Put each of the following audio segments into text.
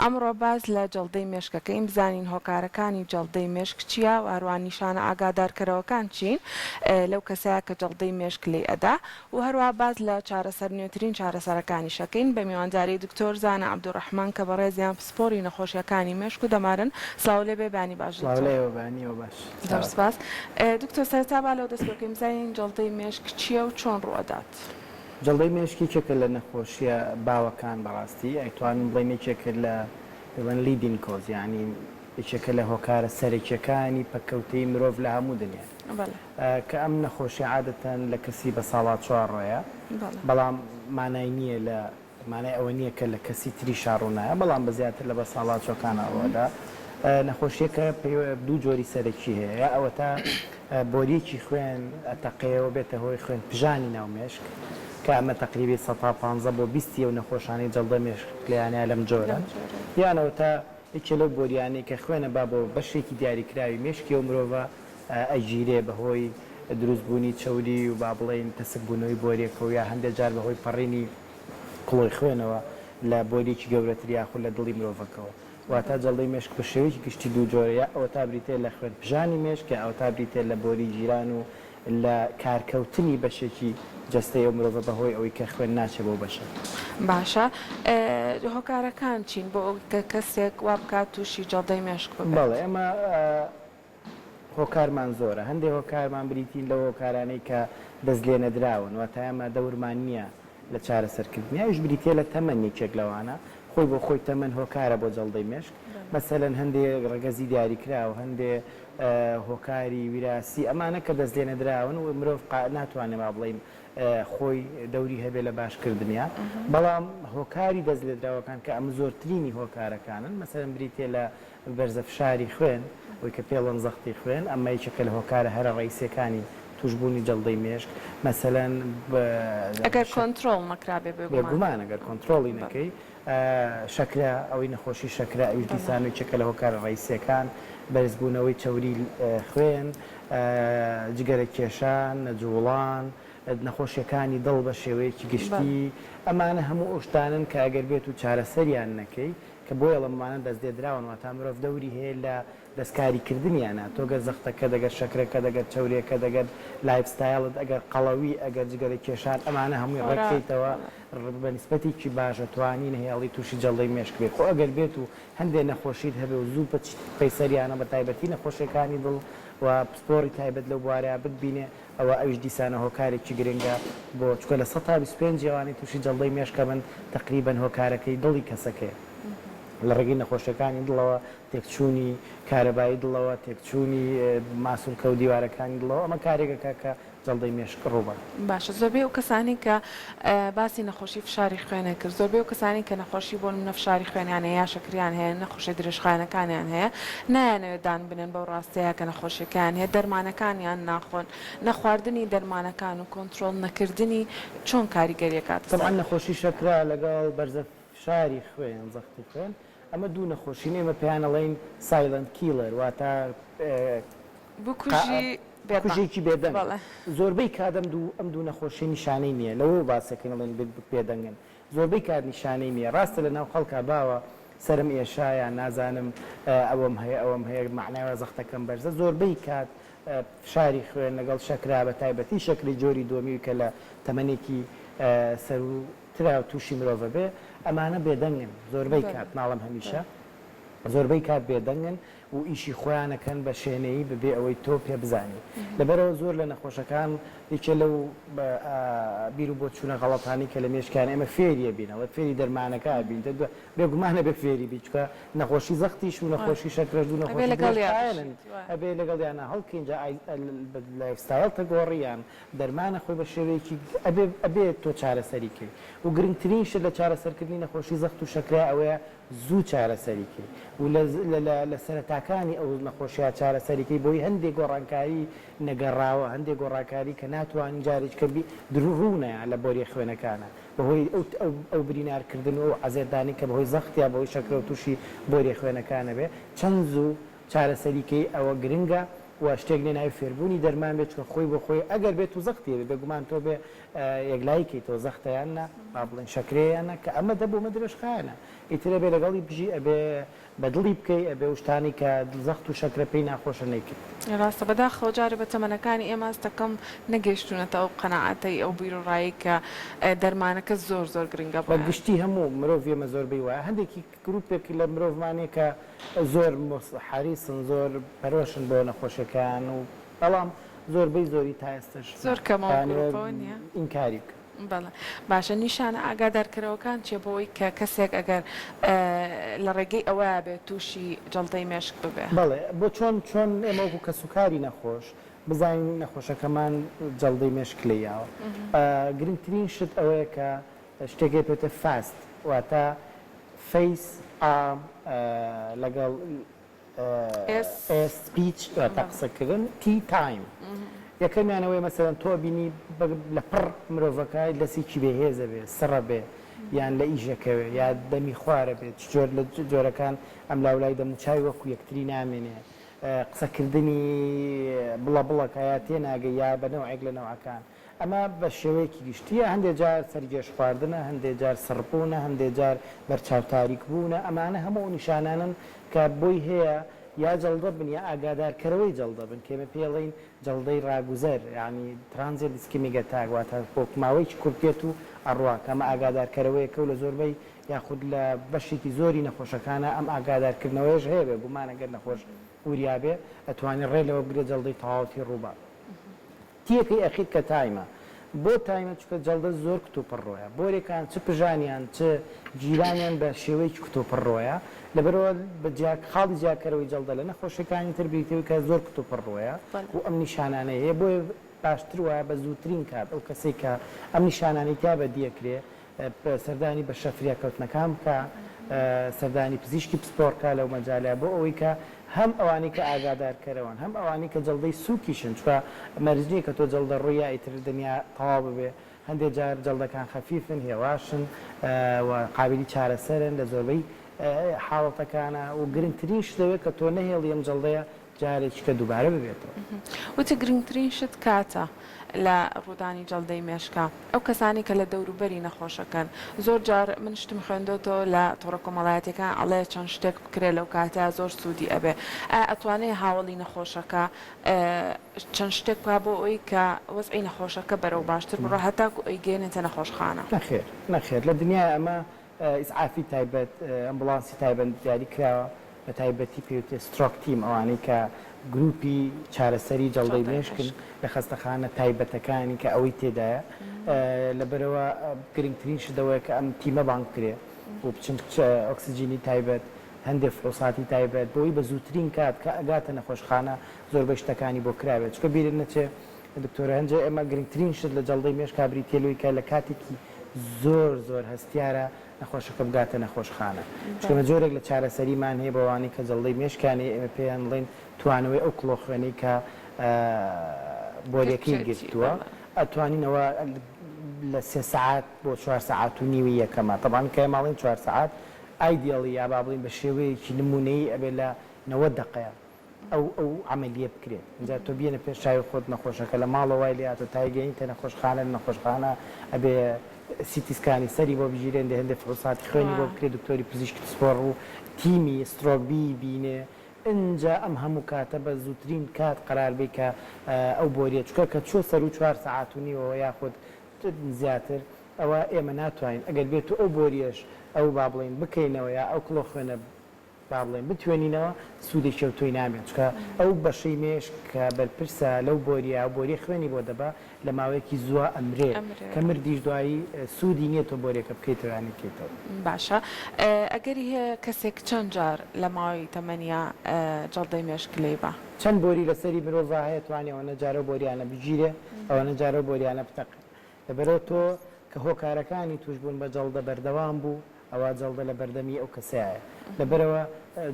ئەمڕۆ باز لە جەڵتەی مێشکەکەین بزانین هۆکارەکانی جەڵتەی مێشک چییە و هەروان نیشانە ئاگادارکەرەوەکان چین لەو کەسەیە کە جەڵتەی مێشک لێ ئەدا و هەروە باز لە چارەسەر نوێترین چارەسەرەکانی شەکەین بە میوانداری دکتۆر زانا عەبدولرەحمان کە بەڕێزیان پسپۆری نەخۆشیەکانی مێشک و دەمارن سلااو لێ بێبانی باش زۆر سپاس دکتۆر سەرەتا با لەو دەست بکەین بزانین جەڵتەی مێشک چییە و چۆن ڕوئەدات جەڵتەی مێشکی چێکە لە نەخۆشیە باوەکان بەڕاستی ئەیتوانین بڵێن یەکێکە لە دەڵێن لیدین کۆز یعنی یەکێکە لە هۆکارە سەرەکیەکانی پەککەوتەی مرۆڤ لە هەموو دنیا کە ئەم نەخۆشی عادەتەن لە کەسی بە ساڵات 4 ڕۆیە بەڵام مانای نییە لە مانای ئەوە نییە کە لە کەسی تری شاڕوونایە بەڵام بە زیاتر لە بە ساڵات چۆکانەوەدا نەخۆشیەکە دوو جۆری سەرەکی هەیە ئەوە تا بۆریەکی خوێن ئەتەقەیەوە بێتە هۆی خوێن پژانی ناو مێشک کە ئەمە تقریبی 150 بۆ 20 و نەخۆشانەی جەڵتە مێشک لیانەیە لەم جۆرە یانەوە تا یەکێ لەو بۆریانەی کە خوێنە با بۆ بەشێکی دیاریکراوی مێشکی و مرۆڤە ئەگیرێ بەهۆی دروستبوونی چەوری و با بڵێن تەسکبوونەوەی بۆریەکەوە یا هەندێک جار بەهۆی پەڕێنی کڵۆی خوێنەوە لە بۆریەکی گەورەتر یاخود لە دڵی مرۆڤەکەەوە واتە جەڵتەی مێشک بە شێوەیەکی گشتی دوو جۆرەیە ئەوە تا بریتێ لە خوێن پژانی مێشکە ئەو تا بریتێ لە بۆری جیران و لە کارکەوتنی بەشێکی جەستەی و مرۆڤە بەهۆی ئەوەی کە خوێن ناچێت بۆ بەشە باشە هۆکارەکان چین بۆ کەسێک وا بکات تووشی جەڵتەی مێشک بەڵێ ئەمە هۆکارمان زۆرە هەندێک هۆکارمان بریتین لە هۆکارانەی کە دەست لێ نەدراون واتە ئەمە دەورمان نییە لە چارەسەرکردنی ئەوش بریتێ لە تەمەنێکێک لەوانە خۆی بۆ خۆی تەمەن هۆکارە بۆ جەڵتەی مێشک مەسەلەن هەندێک ڕەگەزی دیاریکرا و هەندێک هۆکاری ویراسی ئەمانە کە دەست لێ نەدراون و مرۆڤ ناتوانێت با بڵێن خۆی دەوری هەبێ لە باشکردنیان بەڵام هۆکاری دەست لێدراوەکان کە ئەم زۆرترینی هۆکارەکانن مەسەلەن بریتێ لە بەرزە فشاری خوێن وی کە پێڵەن زەختی خوێن ئەمە یەکێکە لە هۆکارە هەرە ڕئیسیەکانی توشبوونی جەڵتەی مێشک مەسەلەن ئەگەر کۆنتڕۆڵ نەکرابێ بێگومان ئەگەر کۆنتڕۆڵی نەکەی شەکرا ئەوەی نەخۆشی شەکرا ئەوش دیسانەوەی چێکە لە هۆکارە ڕئیسیەکان بەرزبوونەوەی چەوری خوێن جگەرە کێشان نەجوڵان نەخۆشیەکانی دڵ بە شێوەیەکی گشتی ئەمانە هەموو ئۆشتانن کە ئەگەر بێت و چارەسەریان نەکەی کە بۆ ئەڵەمانە دەست دێدراون واتە مرۆڤ دەوری هەیە لە دەستکاریکردنیانە تۆگە زەختەکە دەگەر شەکرەکە دەگەر چەورێکە دەگەر لایفستایلت ئەگەر قەڵەوی ئەگەر جگەرە کێشان ئەمانە هەمووی ڕێککەیتەوە بە نیسبەتێکی باشە توانین هەیەڵی تووشی جەڵتەی مێشک بێت خۆ ئەگەر بێت و هەندێک نەخۆشیت هەبێ و زوو پەیسەریانە بە تایبەتی نەخۆشیەکانی دڵ و پسپۆری تایبەت لەو بوارەیە بتبینێ ئەوە ئەوش دیسانە هۆکارێکی گرنگە بۆ چکە لە 125 جوانی تووشی جەڵتەی مێشکە من تقریبەن هۆکارەکەی دڵی کەسەکەیە لە ڕێگەی نەخۆشیەکانی دڵەوە تێکچوونی کارەبایی دڵەوە تێکچوونی ماسوولکە و دیوارەکانی دڵەوە ئەمە کارێکەکە کە جەڵتەی مێشک ڕووبە باشە زۆربەی ئەو کەسانی کە باسی نەخۆشی فشاری خوێنە کرد زۆربەی ئەو کەسانی کە نەخۆشی بۆ نەفشاری خوێنیان هەیە یا شەکریان هەیە نەخۆشی درێژخانەکانیان هەیە نایانەوێت دان بنێن بەو ڕاستەیە کە نەخۆشیەکان هەیە دەرمانەکانیان ناخۆن نەخواردنی دەرمانەکان و کۆنتڕۆڵ نەکردنی چۆن کاریگەریەکات طبعا نەخۆشی شەکرا لەگەڵ بەرزە فشاری خوێن زەختی خوێن ئەمە دوو نەخۆشی نێمە پێیانەڵێن سایلەنت کیلەر واتە کوژێکی بێدەنگ زۆربەی کاتەم ئەم دوو نەخۆشی نیشانەی نییە لەوە باسەکەنڵێن بێدەنگن زۆربەی کات نیشانەی نییە ڕاستە لە ناو خەڵکا باوە سرم ئێشایە نازانم ئەوەم هەیە ئەوەم هەیە معناوە زەختەکەم بەرزە زۆربەی کات فشاری خوێن لەگەڵ شەکرا بە تایبەتی شەکری جۆری دۆمی کە لە تەمەنێکی سەر و ترا تووشی مرۆڤە بێ ئەمانە بێدەنگن زۆربەی کات ناڵم هەمیشە زۆربەی کات بێدەنگن و ئیشی خۆیانەکەن بە شوێنەیی ببێ ئەوەی تۆ پێ بزانانی لەبەرەوە زۆر لە نەخۆشەکان یەکێ لەو بیر و بۆ چوونە غەڵەتانی کە لە مێشکان ئێمە فێریە بینەوە فێری دەرمانەکە بین بێگومانە بێ فێری بیچکە نەخۆشی زەختیش و نەخۆشی شەکرەش و نەخۆشیێنن ئەبێ لەگەڵیانە هەڵکەینجا لایفستایل گۆڕیان دەرمانە خۆی بە شێوەیەکی ئەبێت تۆ چارەسەریکەی و گرنگترین شت لە چارەسەرکردنی نەخۆشی زەخت و شەکرا ئەوەیە زوو چارەسەریکەی و لە سەرەتاکانی ئەو نەخۆشیە چارەسەریکەی بۆی هەندێک گۆڕانکاری نەگەڕاوە هەندێک گۆڕاکاری کە ناتوانین جارێککەبی دروڕوونەیە لە بۆریە خوێنەکانە بەهۆی ئەو برینارکردن و عەزێردانی کە بەهۆی زەختیا بەهۆی شەکرە و تووشی بۆریە خوێنەکانە بێ چەند زوو چارەسەریکەی ئەوە گرنگە و شتێک لێ ناوی فێربوونی دەرمان بێت کە خۆی بۆ خۆی ئەگەر بێت و زەختی بێ بێگومان تۆ بێ یەکلایەکی تۆ زەختەیانە با بڵێن شەکرەیانە کە ئەمە دەبوو مە درێژخایەنە ئیترە بێ لەگەڵی بژی ئەبێ بەدڵی بکەی ئەبێ شتانی کە زەخت و شەکرە پێی ناخۆشە نەیکرد. ڕاستە بەداخەوە جارێ بە تەمەنەکانی ئێمە ئەستەکەم نەگەیشتونەتە ئەو قەنەعەتەی ئەو بیرڕایی کە دەرمانەکە زۆر زۆر گرنگە بە گشتی هەموو مرۆڤ ئێمە زۆربەی وایە هەندێکی گروپێکی لە مرۆڤمانێ کە زۆر حریصن زۆر پەرۆشن بۆ نەخۆشیەکان و بەڵام زۆربەی زۆری تا ئێستش زۆر کەمەوە نییە ئینکاری بکە. بەڵێ باشە نیشانە ئاگادارکەرەوەکان چێ بۆەوەی کە کەسێک ئەگەر لە ڕێگەی ئەوەیە بێت تووشی جەڵتەی مێشک ببێ بەڵێ بۆ چۆن ئێمە وەکو کەسوکاری نەخۆش بزانین نەخۆشەکەمان جەڵدەی مێشک لێیاوە گرنگترین شت ئەوەیە کە شتێکی پێوتە فاست واتە فەیس ئام لەگەڵ سپیچ واتە قسەکردن تی تایم یەکەمیانەوەی مەسەرەن تۆ بینی لە پڕ مرۆڤەکەی دەستێکی بێهێزە بێ سڕە بێ یان لە ئیژەکەوێ یا دەمی خوارە بێت جۆر لە جۆرەکان ئەم لاولای دەموچاوی وەکو یەکتری نامێنێ قسەکردنی بڵە بڵەکەیە تێناگەی یا بەنەوەیەک لە نەوەکان ئەمە بە شێوەیەکی گشتیە هەندێک جار سەرگێش خواردنە هەندێک جار سڕبوونە هەندێک جار بەرچاو تاریک بوونە ئەمانە هەموو نیشانانن کە بۆی هەیە یا جەڵدە بن یا ئاگادارکەرەوەی جەڵدە بن کێمە پێڵین جەڵدەی ڕاگوزەر ینی ترانزیت دیسکمیگە تاگواتە پۆکماوەیەکی کورتێت و ئەڕواک ئەمە ئاگادارکەرەوەیەکە و لە زۆربەی یاخود لە بەشێکی زۆری نەخۆشەکانە ئەم ئاگادارکردنەوەیش هەیە بێ گومانەگەر نەخۆش وریابێ ئەتوانێت ڕێلەوە بگرێت جەڵدەی تەواوەتی ڕووبا تیەکەی ئەخیت کە تایمە بۆ تایمە چکە جەڵدە زۆر کتوپڕۆیە بۆرێکان چ پژانیان چ جیرانیان بە شێوەیەکی کتوپڕۆیە لەبەرەوە بە خاڵی جیاکەرەوەی جەڵدە لە نەخۆشیەکانی تر بریتەوەی کە زۆر کتوپڕۆیە و ئەم نیشانانە هەیە بۆیە باشتر وایە بە زووترین کات ئەو کەسێک کە ئەم نیشانانەی تا بە دیەکرێ سەردانی بە شەفریا کەوتنەکان بکە سەردانی پزیشکی پسپۆرکە لەو مەجالە بۆ ئەوەی کە هەم ئەوانەی کە ئاگادارکەرەوەن هەم ئەوانەی کە جەڵدەی سووکیشن چکە مەرجەیە کە تۆ جەڵدە ڕوویە ئیتر دنیا تەواو ببێ هەندێک جار جەڵدەکان خەفیفن هێواشن و قابلی چارەسەرن لە زۆربەی حاڵەتەکانە و گرنگترین شتەوەی کە تۆ نەهێڵی ئەم جەڵدەیە جارێکی کە دووبارە ببێتەوە وتە گرنگترین شت کاتە لە ڕوودانی جەڵدەی مێشکە ئەو کەسانی کە لە دەوروبەری نەخۆشەکەن زۆر جار من شتم خوێندۆتەوە لە تۆڕە کۆمەڵایەتەکان ئەڵێ چەند شتێک بکرێت لەو کاتە زۆر سوودی ئەبێ ئەتوانێت هاوڵی نەخۆشەکە چەند شتێک بکە بۆ ئەوەی کە وەزعی نەخۆشەکە بەرەو باشتر بڕۆ هەتاکو ئەی گەێنێتە نەخۆشخانە نەخێر لە دنیا ئەمە ئیسعافی تایبەت ئەمبولانسی تایبەت دیاری کراوە بە تایبەتی پێوتێ سترۆک تیم ئەوانەی کە گروپی چارەسەری جەڵدەی مێشکن لە خەستەخانە تایبەتەکانی کە ئەوەی تێدایە لەبەرەوە گرنگترین شدەوەی کە ئەم تیمە بانک کرێ و بچن ئۆکسسیجینی تایبەت هەندێک فڵساتی تایبەت بۆی بە زووترین کات کە ئەگاتە نەخۆشخانە زۆربەی شتەکانی بۆ کراوێت چکە بیرن نەچێ دکتۆرە هەنجە ئێمە گرنگترین شت لە جەڵدەی مێشک کابری تێلووی کە لە کاتێکی زۆر زۆر هەستیارە نەخۆشەکە بگاتە نەخۆشخانە چکەمە جۆرێک لە چارەسەریمان هەیە بەوانی کە جەڵدەی مێشکانی ئێمە پێیان بڵێن توانەوەی ئەو کڵۆخوێنەی کە بۆریەکەی گرتووە ئەتوانینەوە لە 3 ساعات بۆ 4 ساعات و نیوی یەکەمە طبعاً کە ماڵین 4 ساعات ئایدیاڵی یا با بڵین بە شێوەیەکی نمونەی ئەبێ لە 90 دقەیە ئەو عملیە بکرێت اینجا تۆ بێنە پێش چاوی خۆت نەخۆشەکە لە ماڵەوەی لێهاتۆ تایگەینتە نەخۆشخانە نەخۆشخانە ئەبێ سیتیسکانی سەری بۆ بژیرێن هەندێک فڵساتی خوێنی بۆ بکرێت دکتۆری پزیشکی سپۆڕ و تیمی سترۆکبی بینێ اینجا ئەم هەموو کاتە بە زووترین کات قرار بێ کە ئەو بۆریە چکە کە چۆ سەر و 4 ساعات و نیوەوە یاخود زیاتر ئەوە ئێمە ناتوانین ئەگەر بێت ئەو بۆریەش ئەو با بڵین بکەینەوە یا ئەو کڵۆ خوێنە با بڵێن بتوێنینەوە سوودێکی ئەو تۆی نامێت چکە ئەو بەشەی مێشک کە بەرپرسە لەو بۆریە بۆری خوێنی بۆ دەبا لە ماوەیەکی زووە ئەمرێ کە مردیش دوایی سوودی نییە تۆ بۆرێکە بکەیتەوەیانی بکەیتەوە باشە ئەگەری هەیە کەسێک چەند جار لە ماوەی تەمەنیا جەڵدەی مێشک لێ بە چەند بۆری لەسەری مرۆڤ هەیە توانێ ئەوە جارە بۆریانە بگیرێ ئەوە جارە بۆریانە بتەقێ لەبەرەوە تۆ کە هۆکارەکانی توش بوون بە جەڵدە بەردەوام بوو ئەوە جەڵدە لە بەردەمی ئەو کەسایە لەبەرەوە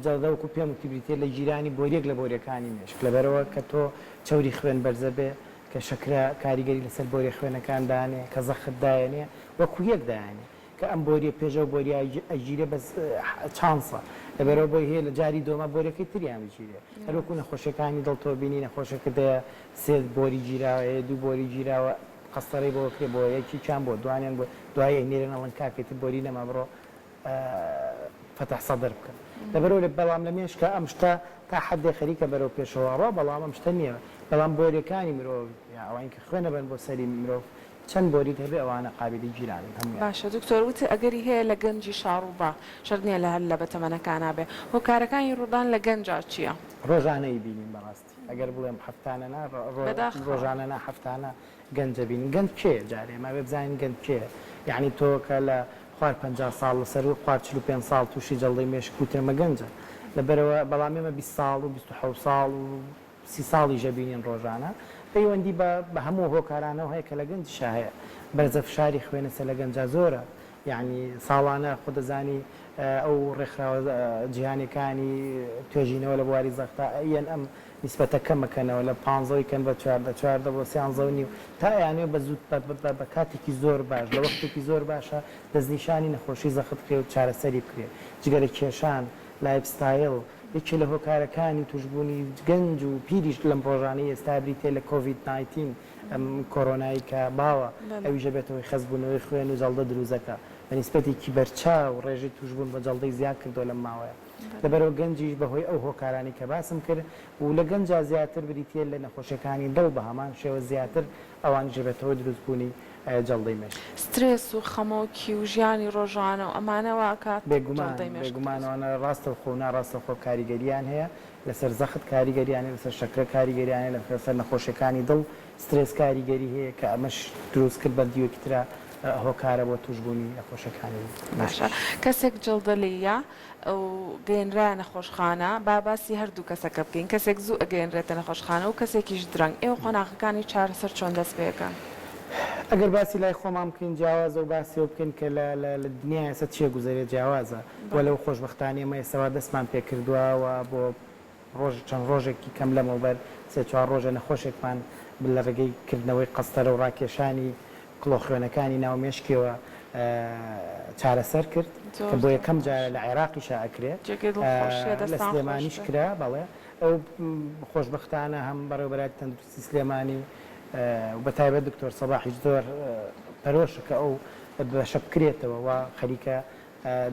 جەڵدە وەکو پێم وتیبریتێ لە گیرانی بۆریەک لە بۆریەکانی مێشک لەبەرەوە کە تۆ چەوری خوێن بەرزە بێ کە شەکرە کاریگەری لەسەر بۆریە خوێنەکان دانێ کە زەخت دایێنێ وەکو یەک دایانێ کە ئەم بۆریە پێشە و بۆری ئەگیرێ بە چانسە لەبەرەوە بۆی هەیە لە جاری دۆمە بۆریەکەی تریان بگیرێ هەروەکو نەخۆشیەکانی دڵتۆ بینی نەخۆشەکە دەیە 3 بۆری گیراوە 2 بۆری گیراوە قەستەڕی بۆ کرێ بۆ یەکی چیان بۆ دوانیان بۆ دوای نێرە نەڵەن کاکێتی بۆری نەما بڕۆ فتح سەدر بکەن لەبەرەوە لە بەڵام لە مێشکە ئەم شتە تا حدێ خەریکە بەرەو پێشەوەڕۆ بەڵام ئەم شتە نییە بەڵام بۆریەکانی مرۆڤ ئەوان کە خوێنە بن بۆ سەری مرۆڤ چەند بۆریت هەبێ ئەوانە قابلی جیرانن هەموو باشە دکتۆر وتە ئەگەری هەیە لە گەنجی شاڕووبا شەرت نییە لە هەر لە بەتەمەنەکانە بێ هۆکارەکانی ڕوودان لە گەنجا چییە؟ ڕۆژانەی بینین بەڕاستی ئەگەر بڵێم هەفتانە ڕۆژانە نا هەفتانە گەنجە بینین گەنج کێ جارێ ماوێ بزانین گەنج کێ یعنی تۆ کە لە خوار 50 ساڵ لەسەر و خوار 45 ساڵ تووشی جەڵدەی مێشک و تێمە گەنجە لەبەرەوە بەڵام ئێمە 20 ساڵ و 27 ساڵ و 30 ساڵی ژەبینین ڕۆژانە پەیوەندی بە هەموو هۆکارانەوە هەیە کە لە گەنجشا هەیە بەرزە فشاری خوێنەسە لە گەنجا زۆرە یعنی ساڵانە خۆ دەزانی ئەو ڕێکخراوە جیهانیەکانی توێژینەوە لە بواری زەختا ئەیەن ئەم نیسبەتە کەمەکەنەوە لە 15 کەن بە 14 بۆ 13 تا یانێ بە زوود بە کاتێکی زۆر باش لە وەختێکی زۆر باشە دەستنیشانی نەخۆشی زەخت کرێ و چارەسەری بکرێ جگەرە کێشان لایفستایل یەکێ لە هۆکارەکانی توشبوونی گەنج و پیریش لەم ڕۆژانەی ئێستا بریتێ لە کۆڤید 19 ئەم کۆرۆنایی کە باوە ئەویژە بێتەوەی خەزبوونەوەی خوێن و جەڵدە دروزەکە بە نیسبەتێکی بەرچا و ڕێژەی توشبوون بە جەڵدەی زیاد کردو لەم ماوەیە لەبەرەوە گەنجیش بەهۆی ئەو هۆکارانی کە باسم کرد و لە گەنجا زیاتر بریتێ لە نەخۆشیەکانی دڵ بە هەمان شێوە زیاتر ئەوان ژێبێتەوە دروستبوونی جەڵدەی مێشک سترێس و خەمۆکی و ژیانی ڕۆژانە و ئەمانەوە کات بێگومانەوەە ڕاستە خۆ ناڕاستە خۆ کاریگەریان هەیە لەسەر زەخت کاریگەریانە لەسەر شەکرە کاریگەریانە لەسەر نەخۆشیەکانی دڵ سترێس کاریگەری هەیە کە ئەمەش دروست کرد بە دیوەکی ترە هۆکارە بۆ توشبوونی نەخۆشیەکانی باشە کەسێک جڵدەلیە ئەو گەێنرا نەخۆشخانە باسی هەردوو کەسەکە بکەین کەسێک زوو ئەگەێنرێتە نەخۆشخانە و کەسێکیش درەنگ ئێوە خۆناغەکانی چارەسەر چۆن دەست پێەکەن ئەگەر باسی لای خۆمان بکەین جیاوازە و باسی ئەو بکەین کە لە دنیای ئێستا چیە گوزەرێت جیاوازە وە لەو خۆشبەختانە ئێمە ئێستاوا دەستمان پێ کردووەوە بۆ چەند ڕۆژێکی کەم لەمەوبەر سێ چوار ڕۆژە نەخۆشێکمان لە ڕێگەی کردنەوەی قەستەرە و ڕاکێشانی کڵۆخوێنەکانی ناومێشکەوە چارەسەر کرد کە بۆ یەکەم جارە لە عێراقیشا ئەکرێت لە سلێمانیش کرا بەڵێ ئەو خۆشبەختانە هەم بەڕێوەبەری تەندروستی سلێمانی بە تایبەت دکتۆر سەباحیش زۆر پەرۆشە کە ئەو بەشە بکرێتەوە و خەریکە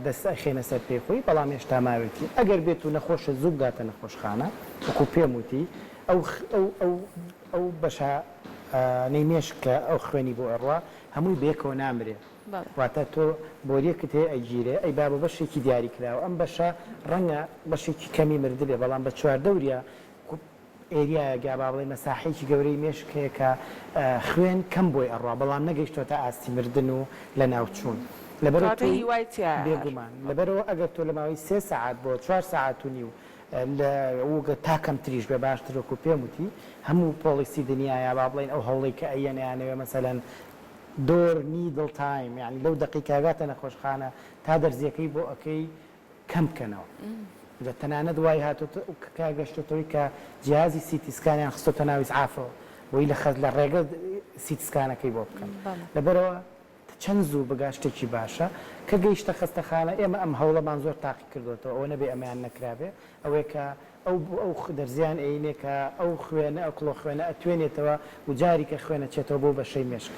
دەست ئەخێنە سەر پێی خۆی بەڵام هێشتا ماوێتی ئەگەر بێت و نەخۆشە زوو بگاتە نەخۆشخانە وەکو پێم وتی ئەو بەشە نەیمێشکە ئەو خوێنی بۆ ئەڕوا هەمووی بێکەوە نامرێ واتە تۆ بۆریەکت هەیە ئەگیرێ ئەی با بە بەشێکی دیاری کراوە ئەم بەشە ڕەنگە بەشێکی کەمی مردبێ بەڵام بە چواردەوریا ئێریایە گا با بڵێ مەساحەیەکی گەورەی مێشک هەیە کە خوێن کەم بۆی ئەڕوا بەڵام نەگەیشتۆتە ئاستی مردن و لە ناوچوون بێگومان لەبەرەوە ئەگەر تۆ لە ماوەی 3 ساعت بۆ 4 ساعت و نیو ئەوگە تاکەم تریش بێ باشتر وەکو پێم وتی هەموو پۆلیسی دنیاە با بڵێن ئەو هەوڵی کە ئەیەنیانەوێ مەسەلەن دۆر نیدڵ تایم یعنی لەو دقیقاگاتە نەخۆشخانە تا دەرزیەکەی بۆ ئەەکەی کەم بکەنەوە تەنانە دوای هاتوگەشتۆی کە جیازی سیتیسکانیان خستۆتە ناوی ئافۆ بۆی لە خەز لە ڕێگە سیتیسکانەکەی بۆ بکەن لەبەرەوە چەند زوو بەگاشتێکی باشە کە گەیشتە خستەخانە ئێمە ئەم هەوڵەمان زۆر تاقی کردوێتەوە ئەوە نەبێ ئەمەیان نەکرابێ ئەوەیە کە ئەو دەرزیان ئەینێ کە ئەو خوێنە ئەو کڵۆ خوێنە ئەتوێنێتەوە و جاری کە خوێنە چێتەوە بۆ بەشەی مێشک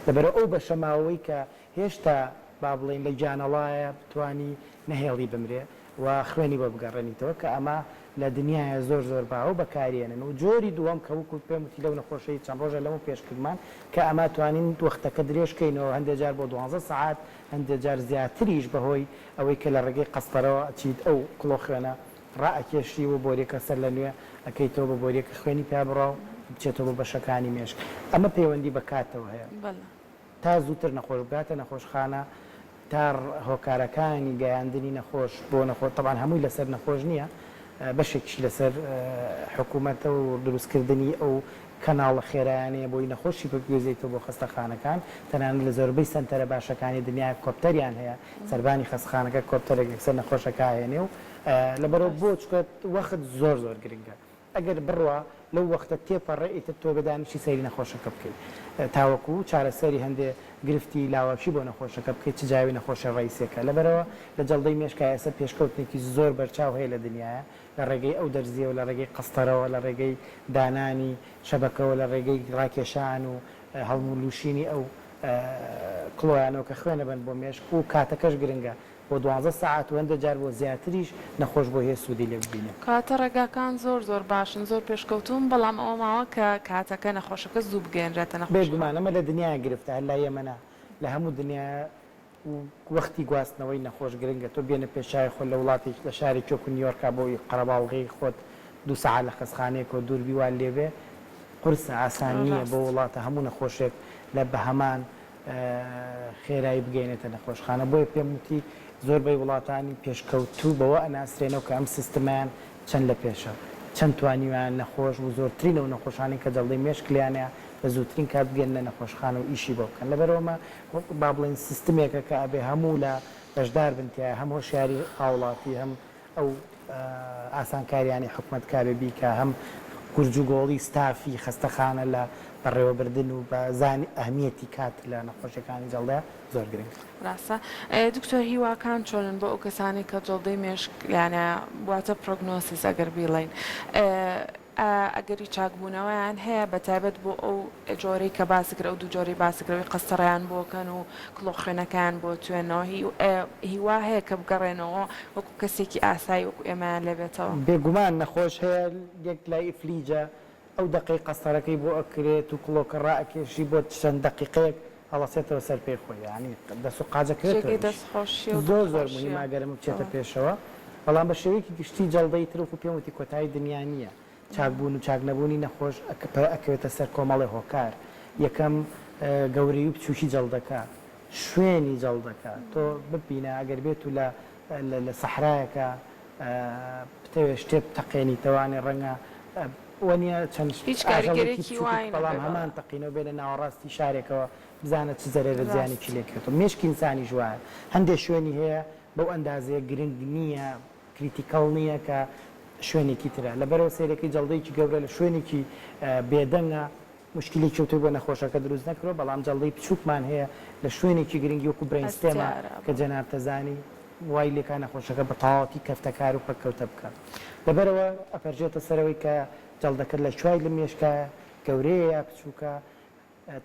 لەبەرە ئەو بەشە ماوەی کە هێشتا با بڵێن لە جانەڵایە بتوانی نەهێڵی بمرێ و خوێنی بۆ بگەڕێنیتەوە کە ئەمە لە دنیاە زۆر زۆر باو بەکارێنن و جۆری دووەم کە وەکو پێم وتی لەو نەخۆشەی چەند ڕۆژە لەمە پێشکردمان کە ئەمە توانین وەختەکە درێژکەینەوە هەندێک جار بۆ 12 ساعات هەندێک جار زیاتریش بەهۆی ئەوەی کە لە ڕێگەی قەستەرەوە چیت ئەو کڵۆ خوێنە ڕائەکێشی و بۆریەکە سەر لە نوێ ئەەکەیتەوە بە بۆریەکە خوێنی پیا بڕاو بچێتەوە بە بەشەکانی مێشک ئەمە پەیوەندی بەکاتەوە هەیە تا زووتر نەخۆش بگاتە نەخۆشخانە تا هۆکارەکانی گەیاندنی نەخۆش بۆ نەخۆش طبعاً هەمووی لەسەر نەخۆش نییە بەشێکیش لەسەر حکوومەتە و دروستکردنی ئەو کەناڵە خێرایانەیە بۆی نەخۆشی بگوێزێتەوە بۆ خستەخانەکان تەنانەت لە زۆربەی سەنتەرە باشەکانی دنیای کۆپتەریان هەیە سەربانی خستەخانەکە کۆپتەرێک سەر نەخۆشەکە هێنێ و لەبەرەوە بۆ چکات وەخت زۆر زۆر گرنگە ئەگەر بڕوە لەو وەختە تێپەڕێیتە تۆ بەدانیشی سەیری نەخۆشەکە بکەیت تاوەکو چارەسەری هەندێ گرفتی لاوەشی بۆ نەخۆشەکە بکەیت چ جاوی نەخۆشە ڕئیسەکە لەبەرەوە لە جەڵدەی مێشکە ئێستا پێشکەوتێکی زۆر بەرچاو هەیە لە دنیاە لە ڕێگەی ئەو دەرزیەوە لە ڕێگەی قەستەرەوە لە ڕێگەی دانانی شەبەکەەوە لە ڕێگەی ڕاکێشان و هەڵمولوشینی ئەو کڵۆیانەوە کە خوێنە بن بۆ مێشک و کاتەکەش گرنگە بۆ 12 ساعت و هەندە جار بۆ زیاتریش نەخۆش بۆ هەیە سوودی لێ ببینێ. کاتە ڕێگاکان زۆر باشن زۆر پێشکەوتون بەڵام ئەوە ماوە کە کاتەکە نەخۆشەکە زوو بگەێنرێتە نەخۆش. بێگومان ئەمە لە دنیای گرفتە هەر لای ئێمەنا لە هەموو دنیا وەختی گواستنەوەی نەخۆش گرنگە تۆ بێنە پێشای خۆ لە وڵاتی لە شاری چۆک نیویۆرکا بۆی قەرەباڵغی خۆت 2 ساعت لە خەستخانەیەکەوە دووربیوان لێبێ قورسە ئاسان نییە بۆ وڵاتە هەموو نەخۆشێک لە بەهەمان خێرایی بگەینێتە نەخۆشخانە. بۆیە پێم وتی زۆربەی وڵاتانی پێشکەوتوو بەوە ئەناسرێنەوە کە ئەم سیستەمیان چەند لە پێشە چەند توانیوان نەخۆش و زۆرترینەوە نەخۆشانی کە جەڵتەی مێشکلیانەیە بە زووترین کات بگەنە نەخۆشخانە و ئیشی بۆ بکەن. لەبەرەوەمە با بڵێن سیستمێکە کە ئەبێ هەموو لە بەشدار بنتیایە هەم هۆشیاری هاوڵاتی هەم ئەو ئاسانکاریانی حکوومەتکارێبی کە هەم گورج و گۆڵی ستافی خەستەخانە لە بەڕێوەبردن و بە زانی ئەهمیەتی کات لە نەخۆشیەکانی جەڵدە زۆر گرنگ. ڕاستە دکتۆر هیواکان چۆنن بۆ ئەو کەسانی کە جەڵتەی مێشکیانە واتە پرۆگنۆسیس ئەگەر بیڵێن ئەگەری چاکبوونەوەیان هەیە بەتایبەت بۆ ئەو جۆرەی کە باسکرا و دوو جۆری باسکرەوەی قەستەڕیان بۆکەن و کڵۆخێنەکان بۆ توێنەوە هیوا هەیە کە بگەڕێنەوە وەکو کەسێکی ئاسایی وەکو ئێمەیان لێبێتەوە. بێگومان نەخۆش هەیە یەک لای ئیفلیجە ئەو دقی قەستەرەکەی بۆ ئەکرێت و کڵۆکە ڕائەکێشی بۆ چەند دقیقەیەک هەڵەسێتەوە سەر پێی خۆی ینی دەست و قاجەکرێت زۆر مهماگەرم بچێتە پێشەوە بەڵام بە شێوەیەکی گشتی جەڵدەی تر و پێم وتی کۆتایی دنیا نییە چاکبوون و چاکنەبوونی نەخۆش ئەکەوێتە سەر کۆمەڵی هۆکار. یەکەم گەورەی و بچووکی جەڵدەکە شوێنی جەڵدەکە تۆ ببینە ئەگەر بێت و لە سەحرایەکە بتەوێت شتێ بتەقێنی تەوانێ ڕەنگە وەنیە چەند بەڵام هەمان تەقینەوە بێنە ناوەڕاستی شارێکەوە بزانە چ زەرێرە زیانێکی لێکێتەوە. مێشکی ئینسانی ژوایە هەندێک شوێنی هەیە بەو ئەندازەیە گرنگ نییە کریتیکەڵ نییە کە شوێنێکی ترە لەبەرەوە سیرەکەی جەڵدەیەکی گەورە لە شوێنێکی بێدەنگە مشکلی کەوتوی بۆ نەخۆشەکە دروست نەکرۆ بەڵام جەڵدەی بچووکمان هەیە لە شوێنێکی گرنگی وەکو برینستێمە کە جەناب تەزانی وای لێکا نەخۆشەکە بە تەواوەتی کەفتەکار و پەککەوتە بکە. لەبەرەوە ئەپەرژێتە سەرەوەی کە جەڵدەکە لە شوای لە مێشکە گەورەیە بچووکە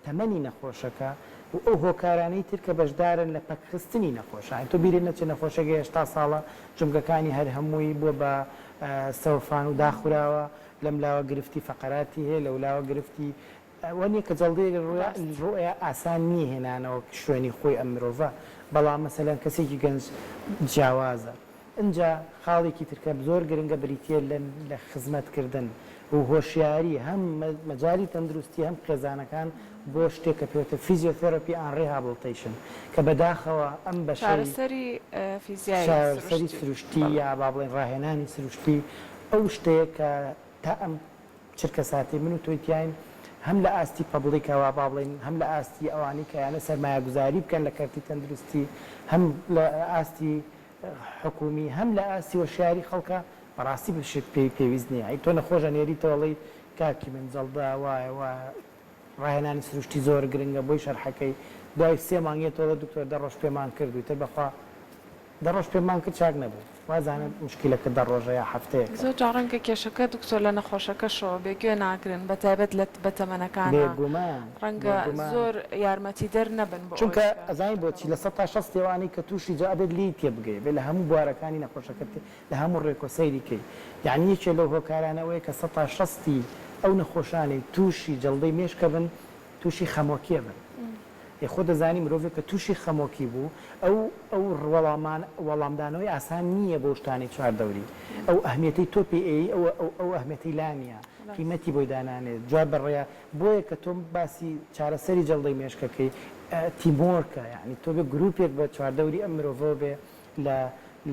تەمەنی نەخۆشەکە و ئەو هۆکارانەی تر کە بەشدارن لە پەکخستنی نەخۆشان تۆ بیرێ نەچێت نەخۆشەکە 80 ساڵە جمگەکانی هەر هەمووی بووە بە سەوفان و داخوراوە لەم لاوە گرفتی فەقەراتی هەیە لە ولاوە گرفتی وەنیە کە جەڵدەی ڕۆیە ئاسان نییە هێنانەوە شوێنی خۆی ئەم مرۆڤە بەڵام مەسەلەن کەسێکی گەنج جیاوازە اینجا خاڵێکی ترکە زۆر گرنگە بریتە لە خزمەتکردن و هۆشیاری هەم مەجای تەندروستی هەم خێزانەکان بۆ شتێک کە پێوتە فیزیۆتێراپی ئان ڕێهابڵتەیشن کە بەداخەوە ئەم بەشەری فیزیایی سروشتی یا با بڵێن ڕاهێنانی سروشتی ئەو شتەیە کە تا ئەم چرکە ساتی من و تۆیتیاین هەم لە ئاستی پەبلیکەوە با بڵێن هەم لە ئاستی ئەوانی کە یانە سەرمایه‌گوزاری بکەن لە کەرتی تەندروستی هەم لە ئاستی حکومی هەم لە ئاستی وەشیاری خەڵکە بەڕاستی بشت پێویست نییە ئەی تۆ نەخۆشە نێریتەوەڵی کاکی من جەڵدا وایە ڕاهێنانی سروشتی زۆر گرنگە بۆی شەرحەکەی دوای 3 مانگێتەوە دکتۆر 10 ڕۆژ پێمان کردووی تر بەخوا 10 ڕۆژ پێمان کرد چاک نەبوو وازانم مشکلەکە 10 ڕۆژە یا هەفتەیەک زۆر جا ڕەنگە کێشەکە دکتۆر لە نەخۆشەکەشەوە بێگوێ ناگرن بەتایبەت لە بەتەمەنەکان ڕەنگە زۆر یارمەتی دەر نەبن چونکە ئەزانی بۆچی لە 160 تێوانی کە تووشی جا ئەبێت لی تێ بگەی بێ لە هەموو بوارەکانی نەخۆشەکە لە هەموو ڕێکۆسەیریکەی یعنی یەکێ لەو هۆکارانەوەی کە 160 ئەو نەخۆشانەی تووشی جەڵدەی مێشکە بن تووشی خەمۆکیە بن خۆ دەزانی مرۆڤێک کە تووشی خەمۆکی بوو ئەو وەڵامدانەوەی ئاسان نییە بۆ شتانی چواردەوری ئەو ئەهمیەتی تۆ پێ ئەو ئەهمیەتی لانیە قیمەتی بۆی دانانێت جواب بەڕێە بۆیە کە تۆم باسی چارەسەری جەڵدەی مێشکەکەی تیمۆرکە یعنی تۆ بێ گروپێک بە چواردەوری ئەم مرۆڤەوە بێ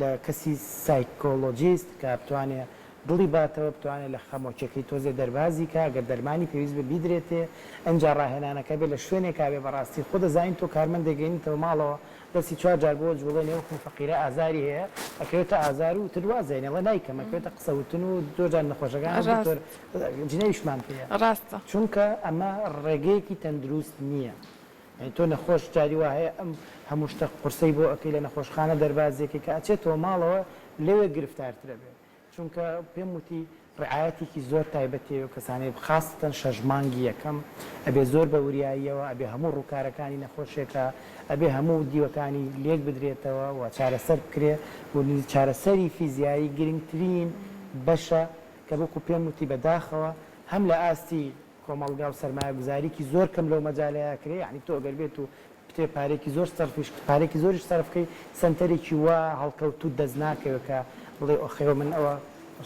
لە کەسی سایکۆلۆجیست کە بتوانێت دڵی باتەوە بتوانێت لە خەمۆکیەکەی تۆزێ دەربازی کە گەر دەرمانی پێویست بە بیدرێتێ ئەنجا ڕاهێنانەکە بێ لە شوێنێکا بێ بەڕاستی خۆ دەزانین تۆ کارمەندێگەینیتەوە ماڵەوە دەستی 4 جار بۆ جوڵە نێوەکو فەقیرە ئازاری هەیە ئەکەوێتە ئازار و تروازێنەوە نایکەم ئەکەوێتە قسەوتن و دۆجار نەخۆشەکان جنەویشمان پێە ڕاستە چونکە ئەمە ڕێگەیەکی تەندروست نییە تۆ نەخۆش جاری وا هەیە ئەم هەموو شتە قورسەی بۆ ئەەکەی لە نەخۆشخانە دەربازێکی کە ئەچێتەوە ماڵەوە لەوێ گرفتارترە بێت چونکە پێم وتی ڕعایەتێکی زۆر تایبەتێ و کەسانێ خاستن شەژمانگی یەکەم ئەبێ زۆر بە وریاییەوە ئەبێ هەموو ڕووکارەکانی نەخۆشێکە ئەبێ هەموو دیوەکانی لێک بدرێتەوە و چارەسەر بکرێ و چارەسەری فیزیایی گرنگترین بەشە کە بۆکو پێم وتی بەداخەوە هەم لە ئاستی کۆمەڵگا و سەرمایە گوزاریکی زۆر کەم لەو مەجالەیە کرێ یعنی تۆ ئەگەر بێت و پتێ پارێکی زۆر سەرفیش پارێکی زۆریش سەرفکەی سنتەرێکی وا هەڵکەوت و دەست ناکەوێت کە بڵێ ئۆخێوە من ئەوە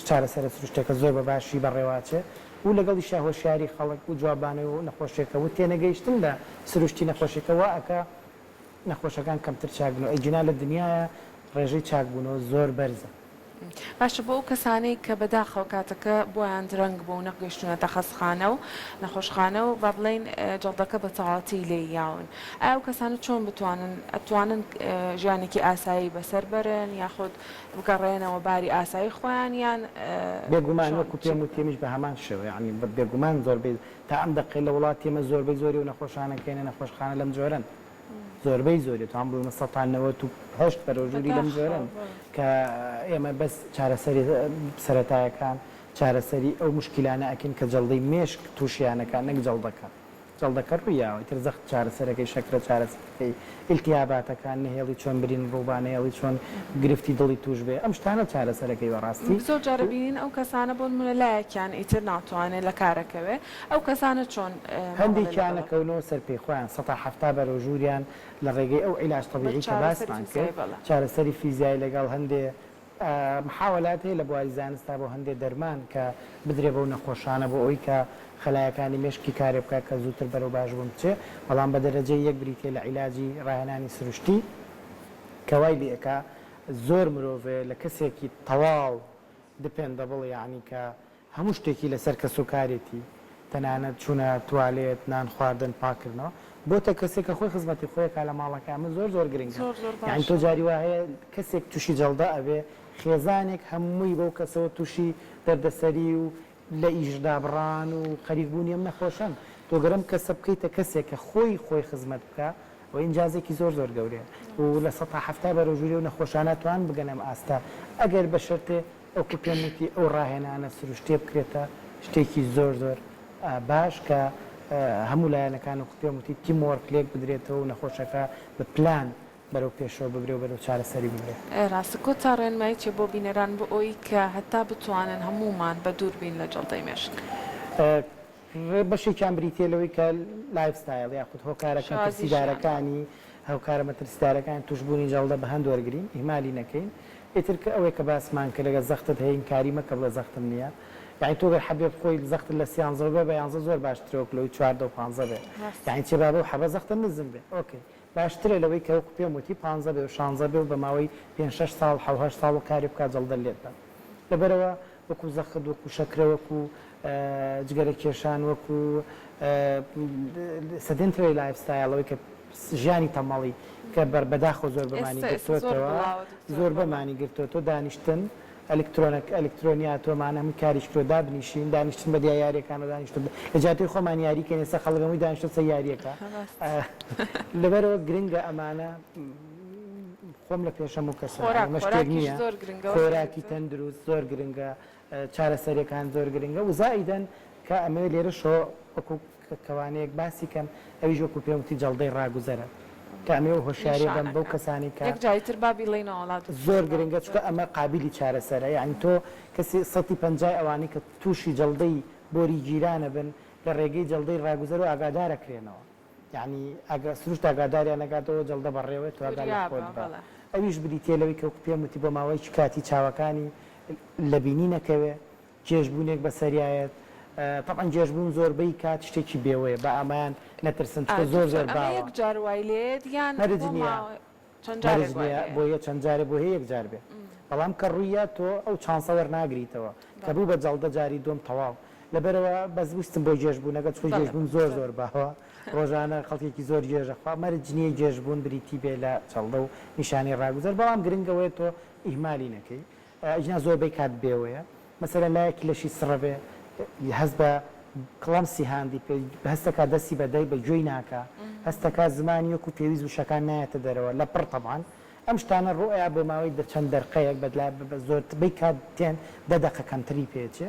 چارەسەر سروشتێکە زۆر بە باشی بەڕێواچێ و لەگەڵی شاهۆشیاری خەڵک و جوابانەوە و نەخۆشیێکە و تێنەگەیشتن لە سروشتی نەخۆشیەکەەوە ئەکە نەخۆشەکان کەمتر چاکبوون ئەیجنا لە دنیاە ڕێژەی چاکبوونەوە زۆر بەرزە. باشە بۆ ئەو کەسانەی کە بەداخەوە کاتەکە بۆیان درەنگ بۆ و نەگەیشتونەتە خەستخانە و نەخۆشخانە و با بڵێن جەڵدەکە بە تەواتی لێ یاون ئایا ئەو کەسانە چۆن ئەتوانن ژیانێکی ئاسایی بەسەر بەرن یاخود بگەڕێنەوە باری ئاسایی خۆیان یان بێگومان وەکو پێم و تێمیش بە هەمان شێوە یعنی بێگومان زۆربەی تا ئەم دەقێ لە وڵات تێمە زۆربەی زۆری و نەخۆشانەکەینە نەخۆشخانە لەم جۆرن زۆربەی زۆری توان بڵێمە 1970 بەرەوژووری لەم جۆرن کە ئێمە بەس چارەسەری سەرەتایەکان چارەسەری ئەو مشکلانە ئەکەین کە جەڵدەی مێشک تووشیانەکان نەک جەڵدەکە جەڵدەکە ڕوویاوە تر زەخت چارەسەرەکەی شەکرە چارەسەرەکەی ئیلتیاباتەکان نهێڵی چۆن برین ڕووبانەیەڵی چۆن گرفتی دڵی توش بێ ئەم شتانە چارەسەرەکەی وەڕاستی زۆر جارە بینین ئەو کەسانە بۆن منەلایەکیان ئیتر ناتوانێت لە کارەکەوێ ئەو کەسانە چۆن هەندێکیانەکەونەوە سەر پێی خۆیان 170 بەرەوژووریان لە ڕێگەی ئەو عیلاج طبیعی کە باسمان کرد چارەسەری فیزیایی لەگەڵ هەندێ محاولات هەیە لە بواری زانستا بۆ هەندێک دەرمان کە بدرێ بەو نەخۆشانە بۆ ئەوی کە خەلایەکانی مێشکی کارێ بکات کە زووتر بەرەو باش بوون بچێ بەڵام بە دەرەجەی یەک بریتێ لە عیلاجی ڕاهێنانی سروشتی کەوای لێکە زۆر مرۆڤێ لە کەسێکی تەواو دپێندەبڵ یعنی کە هەموو شتێکی لەسەر کەس و کارێتی تەنانەت چوونە توالێت نان خواردن پاکردنەوە بۆتە کەسێکە خۆی خزمەتی خۆیەکە لە ماڵەکەمە زۆر گرنگە یعنی تۆ جاری وایە کەسێک تووشی جەڵدە ئەبێ خێزانێک هەمووی بەو کەسەوە تووشی دەردەسەری و لە ئیژدا بڕان و خەریکبوونی ئەم نەخۆشن تۆ گەرم کەسە بکەیتە کەسێکە خۆی خزمەت بکە و ئینجازێکی زۆر گەورەیە و لە 170 بەرەوژووری و نەخۆشانە توان بگەنم ئاستا ئەگەر بە شەرتێ ئەو پێموتی ئەو ڕاهێنانە سروشتێ بکرێتە شتێکی زۆر باش کە هەموو لایەنەکان و پێموتی تیمۆرک لێک بدرێتەوە و نەخۆشەکە بە پلان بەرەو پێشەوە ببرێ و بەرەو چارەسەری ببرێت. ڕاستە کۆتا ڕێنمایی چێ بۆ بینەران بۆ ئەوی کە هەتا بتوانن هەمومان بە دوور بین لە جەڵتەی مێشک. بەشێکیان بریتێلەوەی کە لایفستایل یاخود هۆکارەکە ترسیدارەکانی هەوکارە مەترسیدارەکان توشبوونی جەڵدە بە هەند وەرگرین ئیمالی نەکەین ئیتر کە ئەوەی کە باسمان کە لەگە زەختت هەیە کاری مەکە بڵە زەختم نییە یعنی تۆ گەر حەبێ بخۆی زەخت لە 13 بێ بە 11 زۆر باشترەوە لەوەی 14 و 15 بێ یعنی چێ بابە و حەبە زەختە نزم بێ ئۆکەی باشترە لەوەی کە وەکو پێم وتی 15 بێ و 16 بێ و بە ماوەی 5-6 ساڵ 7 ساڵ و کاری بکات جەڵدە لێت بە لەبەرەوە وەکو زەخت وەکو شەکرە وەکو جگەرە کێشان وەکو سەدنتری لایفستایلەوەی کە ژیانی تەمەڵی کە بەداخۆ زۆر بەمانی گرتوتەوە زۆر بەمانی گرتوتۆ دانیشتن ئەلکترۆنیا تۆمانە هەموو کاریشکرۆ دابنیشین دانیشتن بە دیاریەکان و دانیشتن لە جاتی خۆمان یاریکەن ئێستا خەڵگەمەوەی دانیشتن سە یاریەکە لەبەرەوە گرنگە ئەمانە خۆم لە پێشەم و کەسە مەشتێک نییە خۆراکی تەندروست زۆر گرنگە چارەسەرەکان زۆر گرنگە و زائیدەن کە ئەمە لێرە شۆ وەکو کەوانەیەک باسی کەم ئەویش وەکو پێوتی جەڵدەی ڕاگوزەرە کە ئەمێ و هۆشیاری دەم بەو کەسانی کە یەکجایتر بابی لەینەوەڵات زۆر گرنگە چکە ئەمە قابلی چارەسەرە یعنی تۆ کەسی 150 ئەوانی کە تووشی جەڵدەی بۆری جیرانە بن لە ڕێگەی جەڵدەی ڕاگوزەر و ئاگادارەکرێنەوە یعنی سروشت ئاگاداریان نەگاتەوە جەڵدە بەڕێوێت و ئەویش بریتێلەوەی کە پێم وتی بۆ ماوەی کاتی چاوەکانی لە بینی نەکەوێ جێژبوونێک بەسەریایەت طبعا جێژبوون زۆربەی کات شتێکی بێوەیە بە ئامان نەترسن زۆر باوە جاروای لێت یان بۆ یە چەند جارێ بۆ هەیە یەکجار بێ بەڵام کە ڕوویە تۆ ئەو چانسە وەرناگریتەوە کە بوو بە جەڵدە جاری دوم تەواو لەبەرەوە بەزویستم بۆ جێژبوونەکە چۆ جێژبوون زۆر باوە ڕۆژانە خەڵکێکی زۆر جێژەخوا مەرجنیە جێژبوون بریتی بێ لە چەڵدە و نیشانی ڕاگوزەر بەڵام گرنگەوەی تۆ ئیهمالی نەکەی ئیجنا زۆربەی کات بێوەیە مەسەلەن لایەکی لەشی سڕەبێ هەست بە کڵەمسی هاندی هەستەکە دەستی بەدەی بە گوێی ناکە هەستەکە زمانی وەکو پێویست وشەکان نایەتە دەرەوە لە پڕ تەبعان ئەم شتانە ڕۆیە بۆ ماوەی چەند دەرقەیەک بە زۆربەی کات تێن دەدەقە کەمتری پێچێ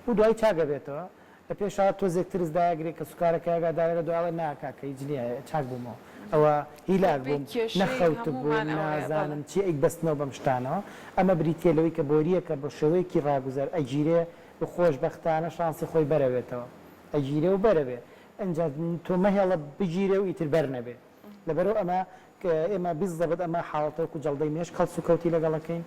و دوای چاگە بێتەوە لە پێشەوە تۆزێک ترس داگرێت کە سوکارەکە ئاگادارە لە دوایڵە ناکا کە هیچ نییە چاک بوومەوە ئەوە هیلاک بووم نەخەوت بوو نازانم چی ئەی بەستنەوە بەم شتانەوە ئەمە بریتە لەوەی کە بۆریەکە بە شێوەیەکی ڕاگوزار ئەگیرێ و خۆشبەختانە شانسی خۆی بەرەوێتەوە ئەگیرێ و بەرەبێ ئەنج تۆ مەهێڵە بگیرێ و ئیتر بەر نەبێ لەبەرەوە ئەمە ئێمە بیزدەبێت ئەمە حاڵەتەوەکو جەڵدەی مێشک هەڵس و کەوتی لەگەڵەکەین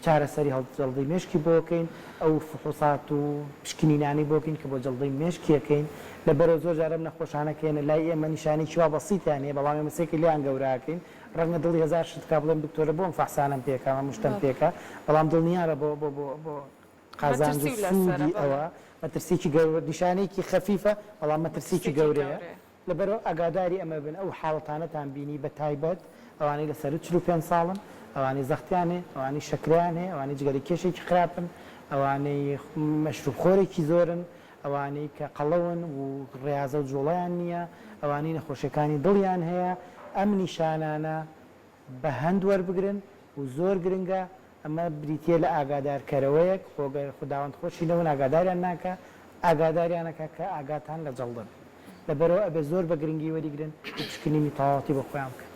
چارەسەری جەڵدەی مێشکی بۆکەین ئەو فحوسات و پشکنینانی بۆکەین کە بۆ جەڵدەی مێشکیەکەین لەبەرەوە زۆر جارە نەخۆشانەکەێنە لای ئێمە نیشانێکی وا بەسیتیان هەیە بەڵام ئێمەسێکی لیان گەوراکەین ڕەنگە دڵی هەزار شت کا بڵێم دکتۆرە بۆم فەحسانم پێکا مشتم پێکە بەڵام دڵنیارە بۆ قازانج و سوودی ئەوە مەترسیی نیشانەیەکی خەفیفە بەڵام مەترسیی گەورەیە لەبەرەوە ئاگاداری ئەمە بن ئەو حاڵەتانەتان بینی بە تایبەت ئەوانەی لەسەر 45 ساڵن ئەوانەی زەختیانێ ئەوانەی شەکریان هەیە ئەوانەی جگەری کێشێکی خراپن ئەوانەی مەشروبخۆرێکی زۆرن ئەوانەی کە قەڵەون و ڕێازە و جوڵیان نییە ئەوانەی نەخۆشیەکانی دڵیان هەیە ئەم نیشانانە بە هەند وەربگرن و زۆر گرنگە ئەمە بریتە لە ئاگادارکەرەوەیەک خداوەند خۆشی لەون ئاگاداریان ناکە ئاگاداریانەکە کە ئاگاتان لە جەڵدن لەبەرەوە ئەبێ زۆر بە گرنگی وەریگرن پشکنینی تەواوەتی بە خۆیان بکەن